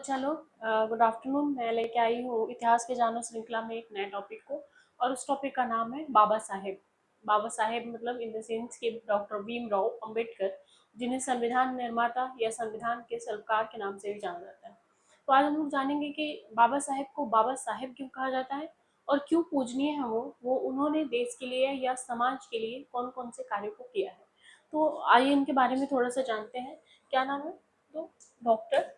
बच्चा लोग, good afternoon. मैं लेके आई हूँ इतिहास के जानो श्रृंखला में एक नए टॉपिक को। और उस टॉपिक का नाम है बाबा साहेब। बाबा साहेब मतलब इन द सेंस के डॉक्टर भीमराव अंबेडकर, जिन्हें संविधान निर्माता या संविधान के सलाहकार के नाम से भी जाना जाता है। तो आज हम लोग जानेंगे कि बाबा साहेब को बाबा साहेब क्यों कहा जाता है और क्यों पूजनीय है वो उन्होंने देश के लिए या समाज के लिए कौन कौन से कार्यों को किया है। तो आइए इनके बारे में थोड़ा सा जानते हैं। क्या नाम है? तो डॉक्टर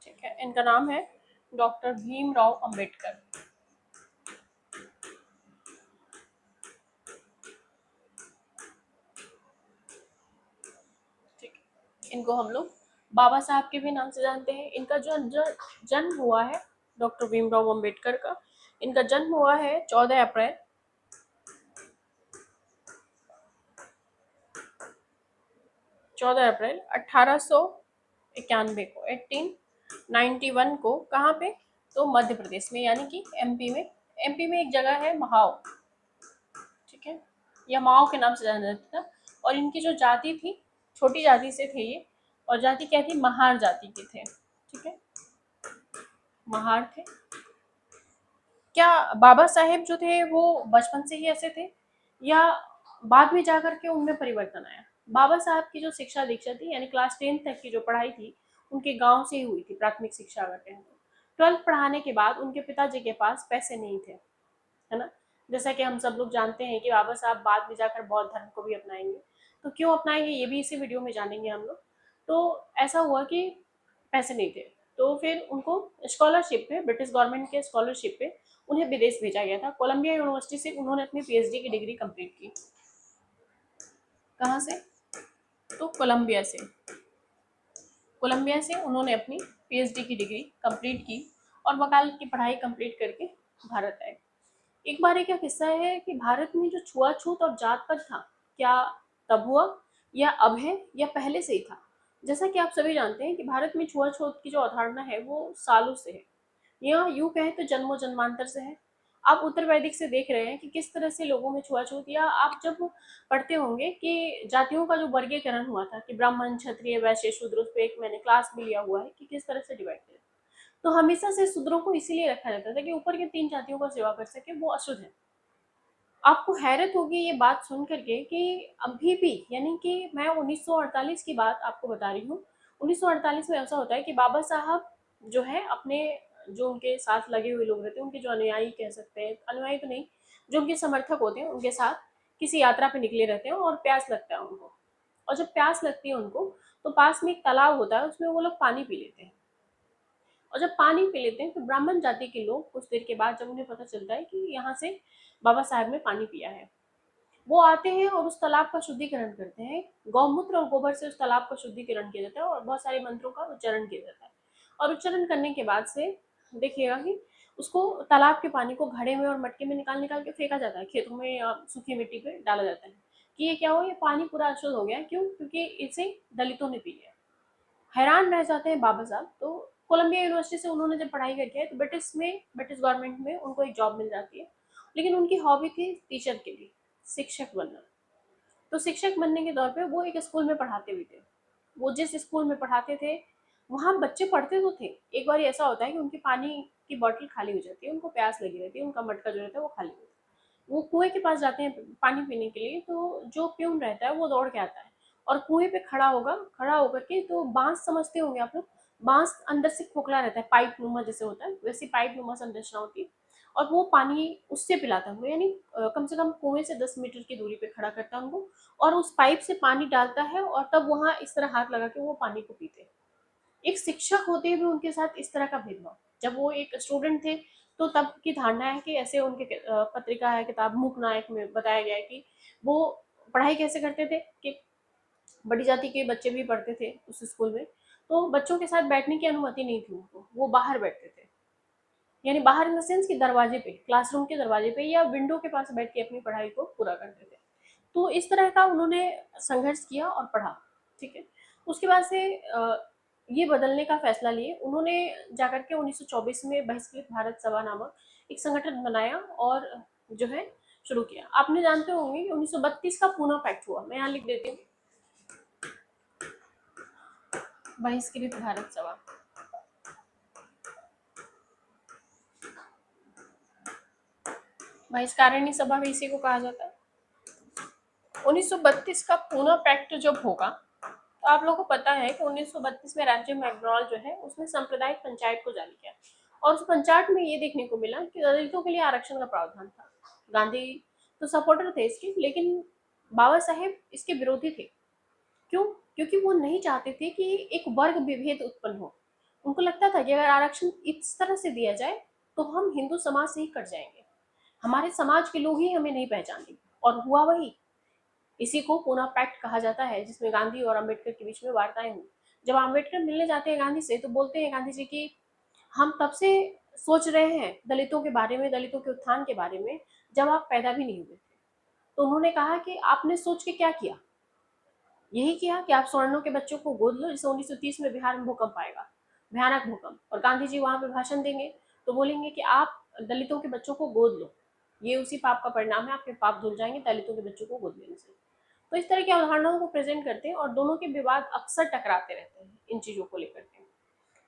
ठीक है, इनका नाम है डॉक्टर भीमराव अंबेडकर। ठीक है, इनको हम लोग बाबा साहब के भी नाम से जानते हैं। इनका जो जन्म हुआ है डॉक्टर भीमराव अंबेडकर का, इनका जन्म हुआ है 14 अप्रैल 1891 को, 1891 को। कहाँ पे? तो मध्य प्रदेश में, यानी कि एमपी में। एमपी में एक जगह है महाव, ठीक है, यह माओ के नाम से जाना जाता था। और इनकी जो जाति थी, छोटी जाति से थे ये। और जाति क्या थी? महार जाति के थे। ठीक है, महार थे। क्या बाबा साहेब जो थे वो बचपन से ही ऐसे थे या बाद में जाकर के उनमें परिवर्तन आया? बाबा साहब की जो शिक्षा दीक्षा थी, यानी क्लास 10 तक की जो पढ़ाई थी, उनके गांव से ही हुई थी, प्राथमिक शिक्षा अगर कहें तो। 12th पढ़ाने के बाद उनके पिताजी के पास पैसे नहीं थे, है ना। जैसा कि हम सब लोग जानते हैं कि बाबा साहब बाद में जाकर बौद्ध धर्म को भी अपनाएंगे। तो क्यों अपनाएंगे ये भी इसी वीडियो में जानेंगे हम लोग। तो ऐसा हुआ कि पैसे नहीं थे, तो फिर उनको स्कॉलरशिप पे, ब्रिटिश गवर्नमेंट के स्कॉलरशिप पे उन्हें विदेश भेजा गया था। कोलंबिया यूनिवर्सिटी से उन्होंने अपनी पीएचडी की डिग्री कंप्लीट की। कहाँ से? तो कोलंबिया से। कोलंबिया से उन्होंने अपनी पीएचडी की डिग्री कंप्लीट की और वकालत की पढ़ाई कंप्लीट करके भारत आए। एक बार क्या किस्सा है कि भारत में जो छुआछूत और जात पात था, क्या तब हुआ या अब है या पहले से ही था? जैसा कि आप सभी जानते हैं कि भारत में छुआछूत की जो अवधारणा है वो सालों से है, या यूं कहें तो जन्मों जन्मांतर से है। आप उत्तर वैदिक से देख रहे हैं कि किस तरह से लोगों में छुआछूत, या आप जब पढ़ते होंगे कि जातियों का जो वर्गीकरण हुआ था कि ब्राह्मण, क्षत्रिय, वैश्य, शूद्र, उस पर एक मैंने क्लास भी लिया हुआ है कि किस तरह से डिवाइड किया। तो हमेशा से शूद्रों को इसीलिए रखा जाता था कि ऊपर के 3 जातियों का सेवा कर सके, वो अशुद्ध है। आपको हैरत होगी ये बात सुन करके कि अभी भी, यानी कि मैं 1948 की बात आपको बता रही हूँ। 1948 में ऐसा होता है कि बाबा साहब जो है अपने, जो उनके साथ लगे हुए लोग रहते हैं, उनके जो अनुयायी कह सकते हैं, अनुयायी तो नहीं, जो उनके समर्थक होते हैं, उनके साथ किसी यात्रा पे निकले रहते हैं और प्यास लगता है उनको। और जब प्यास लगती है उनको, तो पास में एक तालाब होता है, उसमें वो लोग पानी पी लेते हैं। और जब पानी पी लेते हैं तो ब्राह्मण जाति के लोग कुछ देर के बाद, जब उन्हें पता चलता है कि यहाँ से बाबा साहब ने पानी पिया है, वो आते हैं और उस तालाब का शुद्धिकरण करते हैं। गौमूत्र और गोबर से उस तालाब का शुद्धिकरण किया जाता है और बहुत सारे मंत्रों का उच्चारण किया जाता है। और उच्चारण करने के बाद से देखिएगा कि उसको, तालाब के पानी को घड़े में और मटके में निकाल निकाल के फेंका जाता है, खेतों में या सूखी मिट्टी पे डाला जाता है कि ये क्या हो, ये पानी पूरा अशुद्ध हो गया। क्यों? क्योंकि इसे दलितों ने पी लिया। हैरान रह जाते हैं बाबा साहब। तो कोलंबिया यूनिवर्सिटी से उन्होंने जब पढ़ाई करके है तो ब्रिटिश गवर्नमेंट में उनको एक जॉब मिल जाती है। लेकिन उनकी हॉबी थी टीचर के लिए, शिक्षक बनना। तो शिक्षक बनने के तौर पे वो एक स्कूल में पढ़ाते भी थे। वो जिस स्कूल में पढ़ाते थे वहाँ बच्चे पढ़ते तो थे। एक बार ऐसा होता है कि उनकी पानी की बॉटल खाली हो जाती है, उनको प्यास लगी रहती है, उनका मटका जो रहता है वो खाली होता है। वो कुएं के पास जाते हैं पानी पीने के लिए, तो जो प्यून रहता है वो दौड़ के आता है और कुएं पे खड़ा होगा, खड़ा होकर के, तो बांस समझते होंगे आप लोग, बांस अंदर से खोखला रहता है, पाइप नुमा जैसे होता है, वैसी पाइप नुमा संरचना होती है। और वो पानी उससे पिलाता है उनको, यानी कम से कम कुएं से 10 मीटर की दूरी पे खड़ा करता है उनको, और उस पाइप से पानी डालता है और तब वहां इस तरह हाथ लगा के वो पानी को पीते हैं। एक शिक्षक होते हुए उनके साथ इस तरह का भेदभाव। जब वो एक स्टूडेंट थे तो तब की धारणा है कि ऐसे, उनके पत्रिका है, किताब मूक नायक में बताया गया है कि वो पढ़ाई कैसे करते थे कि बड़ी जाति के बच्चे भी पढ़ते थे उस स्कूल में, तो बच्चों के साथ बैठने की अनुमति नहीं थी उनको, वो बाहर बैठते थे। यानी बाहर इन द सेंस कि दरवाजे पे, क्लासरूम के दरवाजे पे या विंडो के पास बैठ के अपनी पढ़ाई को पूरा करते थे। तो इस तरह का उन्होंने संघर्ष किया और पढ़ा। ठीक है, उसके बाद से ये बदलने का फैसला लिए उन्होंने, जाकर के 1924 में बहिष्कृत भारत सभा नामक एक संगठन बनाया और जो है शुरू किया। आपने जानते होंगे कि 1932 का पूना पैक्ट हुआ, मैं यहाँ लिख देती हूँ, बहिष्कृत भारत सभा। बहिष्कारिणी सभा भी इसी को कहा जाता है। 1932 का पूना पैक्ट जब होगा तो आप लोगों को पता है कि 1932 में राज्य मैकडॉनल्ड जो है उसने सांप्रदायिक पंचायत को जारी किया और उस पंचायत में ये देखने को मिला कि दलितों के लिए आरक्षण का प्रावधान था। गांधी तो सपोर्टर थे इसके, लेकिन बाबा साहेब इसके विरोधी थे। क्यों? क्योंकि वो नहीं चाहते थे कि एक वर्ग विभेद उत्पन्न हो। उनको लगता था कि अगर आरक्षण इस तरह से दिया जाए तो हम हिंदू समाज से ही कट जाएंगे, हमारे समाज के लोग ही हमें नहीं पहचानेंगे। और हुआ वही। इसी को पूना पैक्ट कहा जाता है, जिसमें गांधी और अम्बेडकर के बीच में वार्ताएं हुई। जब अम्बेडकर मिलने जाते हैं गांधी से तो बोलते हैं गांधी जी की हम तब से सोच रहे हैं दलितों के बारे में, दलितों के उत्थान के बारे में, जब आप पैदा भी नहीं हुए थे। तो उन्होंने कहा कि आपने सोच के क्या किया? यही किया कि आप स्वर्णों के बच्चों को गोद लो, जैसे 1930 में बिहार में भूकंप आएगा, भयानक भूकंप, और गांधी जी वहां पे भाषण देंगे तो बोलेंगे कि आप दलितों के बच्चों को गोद लो, ये उसी पाप का परिणाम है, आपके पाप धुल जाएंगे दलितों के बच्चों को गोद लेने से। तो इस तरह की अवधारणाओं को प्रेजेंट करते हैं और दोनों के विवाद अक्सर टकराते रहते हैं इन चीजों को लेकर के।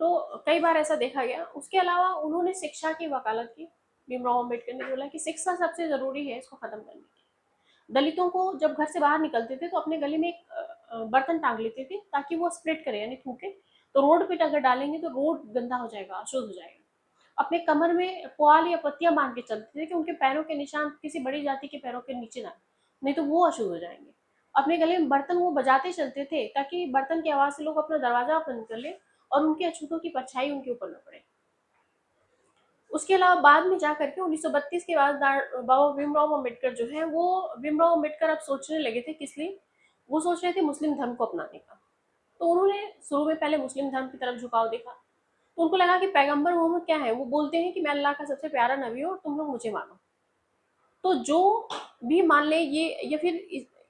तो कई बार ऐसा देखा गया। उसके अलावा उन्होंने शिक्षा की वकालत की। भीमराव अम्बेडकर ने बोला कि शिक्षा सबसे जरूरी है इसको खत्म करने की। दलितों को जब घर से बाहर निकलते थे तो अपने गले में एक बर्तन टांग लेते थे ताकि वो स्प्रेड करे यानी थूके, तो रोड पे अगर डालेंगे तो रोड गंदा हो जाएगा, अशुद्ध हो जाएगा। अपने कमर में पुआल या पत्तियां बांध के चलते थे कि उनके पैरों के निशान किसी बड़ी जाति के पैरों के नीचे ना, नहीं तो वो अशुद्ध हो जाएंगे। अपने गले में बर्तन वो बजाते चलते थे ताकि बर्तन की आवाज से लोग अपना दरवाजा बंद कर ले और उनके अछूतों की परछाई उनके ऊपर न पड़े। उसके अलावा बाद में जाकर के 1932 के बाद बाबा भीमराव अम्बेडकर जो है वो, भीमराव अम्बेडकर अब सोचने लगे थे किस लिए, वो सोच रहे थे मुस्लिम धर्म को अपनाने का। तो उन्होंने शुरू में पहले मुस्लिम धर्म की तरफ झुकाव देखा। तो उनको लगा कि पैगंबर मोहम्मद क्या है, वो बोलते हैं कि मैं अल्लाह का सबसे प्यारा नबी हूँ और तुम लोग मुझे मानो। तो जो भी मान ले ये, या फिर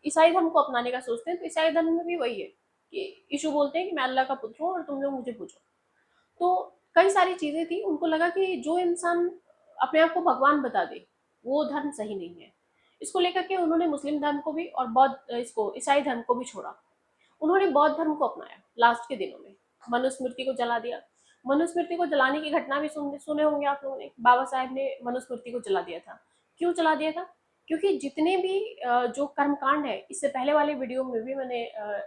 ईसाई धर्म को अपनाने का सोचते हैं तो ईसाई धर्म में भी वही है कि यीशु बोलते हैं कि मैं अल्लाह का पुत्र हूँ और तुम लोग मुझे पूजो। तो कई सारी चीजें थी, उनको लगा कि जो इंसान अपने आप को भगवान बता दे वो धर्म सही नहीं है। इसको लेकर के उन्होंने मुस्लिम धर्म को भी और बौद्ध इसको ईसाई धर्म को भी छोड़ा। उन्होंने बौद्ध धर्म को अपनाया लास्ट के दिनों में। मनुस्मृति को जला दिया। मनुस्मृति को जलाने की घटना भी सुने होंगे आप लोगों ने। बाबा साहेब ने मनुस्मृति को जला दिया था। क्यों जला दिया था? क्योंकि जितने भी जो कर्मकांड है, इससे पहले वाले वीडियो में भी मैंने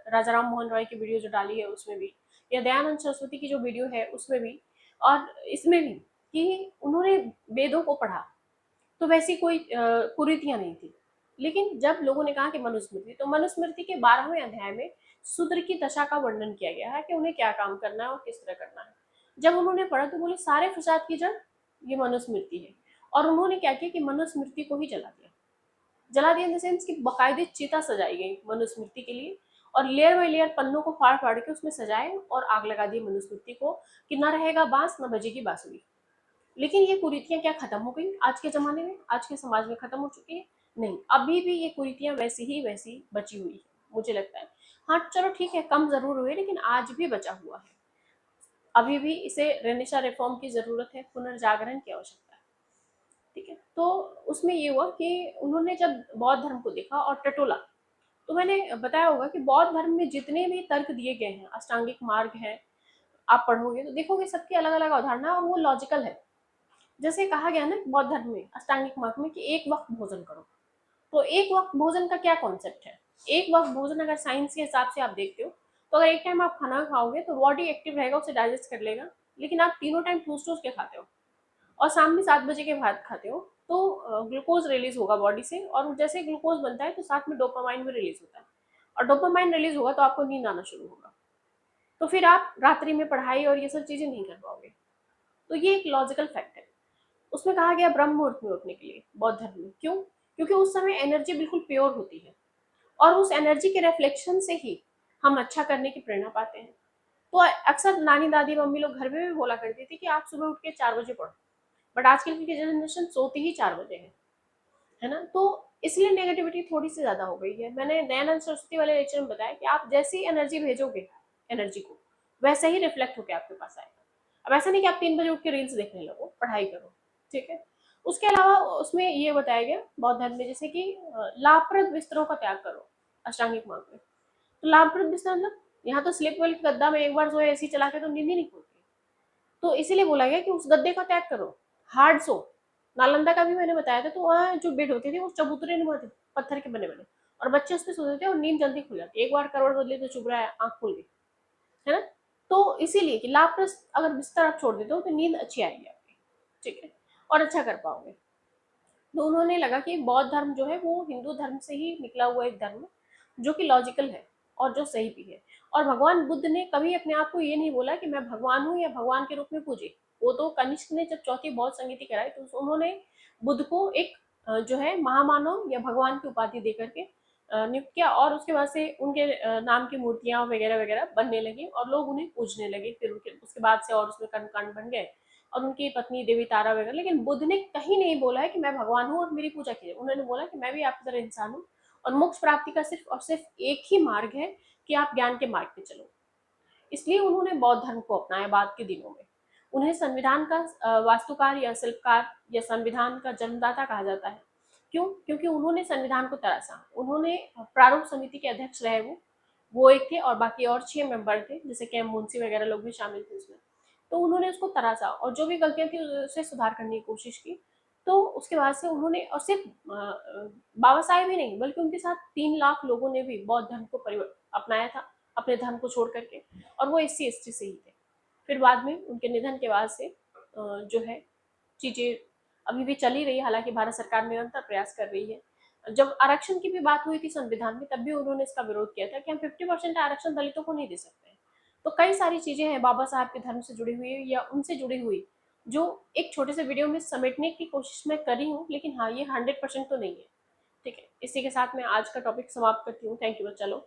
राजा राम मोहन रॉय की वीडियो जो डाली है उसमें भी, या दयानंद सरस्वती की जो वीडियो है उसमें भी, और इसमें भी, कि उन्होंने वेदों को पढ़ा तो वैसी कोई कुरीतियां नहीं थी। लेकिन जब लोगों ने कहा कि मनुस्मृति, तो मनुस्मृति के 12वें अध्याय में शूद्र की दशा का वर्णन किया गया है कि उन्हें क्या काम करना है और किस तरह करना है। जब उन्होंने पढ़ा तो बोले सारे फसाद की जड़ ये मनुस्मृति है। और उन्होंने क्या किया कि मनुस्मृति को ही जला दिया। जला दिया इन द सेंस कि बाकायदे चिता सजाई गई मनुस्मृति के लिए, और लेयर बाय लेयर पन्नों को फाड़ फाड़ के उसमें सजाए और आग लगा दी मनुस्मृति को कि न रहेगा बांस न बजेगी बांसुरी। लेकिन ये कुरीतियां क्या खत्म हो गई आज के जमाने में, आज के समाज में खत्म हो चुकी है? नहीं, अभी भी ये कुरीतियां वैसी ही वैसी बची हुई है मुझे लगता है। हाँ चलो ठीक है, कम जरूर हुए लेकिन आज भी बचा हुआ है। अभी भी इसे रेनेसा रिफॉर्म की जरूरत है, पुनर्जागरण की आवश्यकता है। ठीक है, तो उसमें ये हुआ कि उन्होंने जब बौद्ध धर्म को देखा और टटोला, तो मैंने बताया होगा कि बौद्ध धर्म में जितने भी तर्क दिए गए हैं, अष्टांगिक मार्ग है, आप पढ़ोगे तो देखोगे सबकी अलग अलग अवधारणा और वो लॉजिकल है। जैसे कहा गया ना बौद्ध धर्म में अष्टांगिक मार्ग में कि एक वक्त भोजन करो, तो एक वक्त भोजन का क्या कॉन्सेप्ट है? एक वक्त भोजन अगर साइंस के हिसाब से आप देखते हो तो अगर एक टाइम आप खाना खाओगे तो बॉडी एक्टिव रहेगा, उसे डाइजेस्ट कर लेगा। लेकिन आप तीनों टाइम ठूस ठूस के खाते हो और शाम में 7 बजे के बाद खाते हो तो ग्लूकोज रिलीज होगा बॉडी से, और जैसे ग्लूकोज बनता है तो साथ में डोपामाइन भी रिलीज होता है, और डोपामाइन रिलीज होगा तो आपको नींद आना शुरू होगा। तो फिर आप रात्रि में पढ़ाई और ये सब चीजें नहीं कर पाओगे। तो ये एक लॉजिकल फैक्ट है। उसमें कहा गया ब्रह्म मुहूर्त में उठने के लिए बौद्ध धर्म में। क्यों? क्योंकि उस समय एनर्जी बिल्कुल प्योर होती है और उस एनर्जी के रिफ्लेक्शन से ही हम अच्छा करने की प्रेरणा पाते हैं। तो अक्सर नानी दादी मम्मी लोग घर में भी बोला करती थी कि आप सुबह उठ के 4 बजे पढ़ो, बट आजकल की जनरेशन सोती ही 4 बजे है ना। तो इसलिए नेगेटिविटी थोड़ी सी ज्यादा हो गई है। मैंने दयानंद सरस्वती वाले लेक्चर में बताया कि आप जैसी एनर्जी भेजोगे एनर्जी को, वैसे ही रिफ्लेक्ट होकर आपके पास आएगा। अब ऐसा नहीं कि आप 3 बजे उठ के रील्स देखने लगो, पढ़ाई करो, ठीक है। उसके अलावा उसमें ये बताया गया बौद्ध धर्म में, जैसे कि लाभप्रद बिस्तरों का त्याग करो अष्टांगिक मार्ग में। तो लाभप्रद बिस्तर मतलब यहाँ तो स्लिप वेल गद्दा में एक बार सोए एसी चला के तो नींद ही नहीं खुलती, तो इसीलिए बोला गया कि उस गद्दे का त्याग करो, हार्ड सो। नालंदा का भी मैंने बताया था, तो वहाँ जो बेड होते थे वो चबूतरे नहीं होते, पत्थर के बने बने, और बच्चे उस पर सोते थे और नींद जल्दी खुल जाती। एक बार करवट बदली तो चुभ रहा है, आंख खुल गई, है ना। तो इसीलिए कि लाभप्रद अगर बिस्तर आप छोड़ देते हो तो नींद अच्छी आएगी आपकी, ठीक है, और अच्छा कर पाओगे। तो उन्होंने लगा कि बौद्ध धर्म जो है वो हिंदू धर्म से ही निकला हुआ एक धर्म है, जो कि लॉजिकल है और जो सही भी है। और भगवान बुद्ध ने कभी अपने आप को ये नहीं बोला कि मैं भगवान हूँ या भगवान के रूप में पूजे। वो तो कनिष्क ने जब चौथी बौद्ध संगीति कराई तो उन्होंने बुद्ध को एक जो है महामानव या भगवान की उपाधि दे करके नियुक्त किया, और उसके बाद से उनके नाम की मूर्तियां वगैरह वगैरह बनने लगी और लोग उन्हें पूजने लगे। फिर उनके उसके बाद से और उसमें कर्मकांड बन गए, और उनकी पत्नी देवी तारा वगैरह। लेकिन बुद्ध ने कहीं नहीं बोला है कि मैं भगवान हूँ और मेरी पूजा कीजिए। उन्होंने बोला कि मैं भी आपकी तरह इंसान हूँ, और मोक्ष प्राप्ति का सिर्फ और सिर्फ एक ही मार्ग है कि आप ज्ञान के मार्ग पे चलो। इसलिए उन्होंने बौद्ध धर्म को अपनाया बाद के दिनों में। उन्हें संविधान का वास्तुकार या शिल्पकार या संविधान का जन्मदाता कहा जाता है। क्यों? क्योंकि उन्होंने संविधान को तराशा। उन्होंने प्रारूप समिति के अध्यक्ष रहे वो एक थे, और बाकी और 6 मेंबर थे, जैसे के एम मुंशी वगैरह लोग भी शामिल थे उसमें। तो उन्होंने उसको तराशा और जो भी गलतियां थी उसे सुधार करने की कोशिश की। तो उसके बाद से उन्होंने, और सिर्फ बाबा साहेब ही नहीं बल्कि उनके साथ 3 लाख लोगों ने भी बौद्ध धर्म को अपनाया था, अपने धर्म को छोड़ करके, और वो SC ST से ही थे। फिर बाद में उनके निधन के बाद से जो है चीजें अभी भी चल ही रही है, हालांकि भारत सरकार निरंतर प्रयास कर रही है। जब आरक्षण की भी बात हुई थी संविधान में, तब भी उन्होंने इसका विरोध किया था कि हम 50% आरक्षण दलितों को नहीं दे सकते। तो कई सारी चीजें हैं बाबा साहब के धर्म से जुड़ी हुई या उनसे जुड़ी हुई, जो एक छोटे से वीडियो में समेटने की कोशिश मैं करी हूँ, लेकिन हाँ, ये 100% तो नहीं है। ठीक है, इसी के साथ मैं आज का टॉपिक समाप्त करती हूँ। थैंक यू, चलो।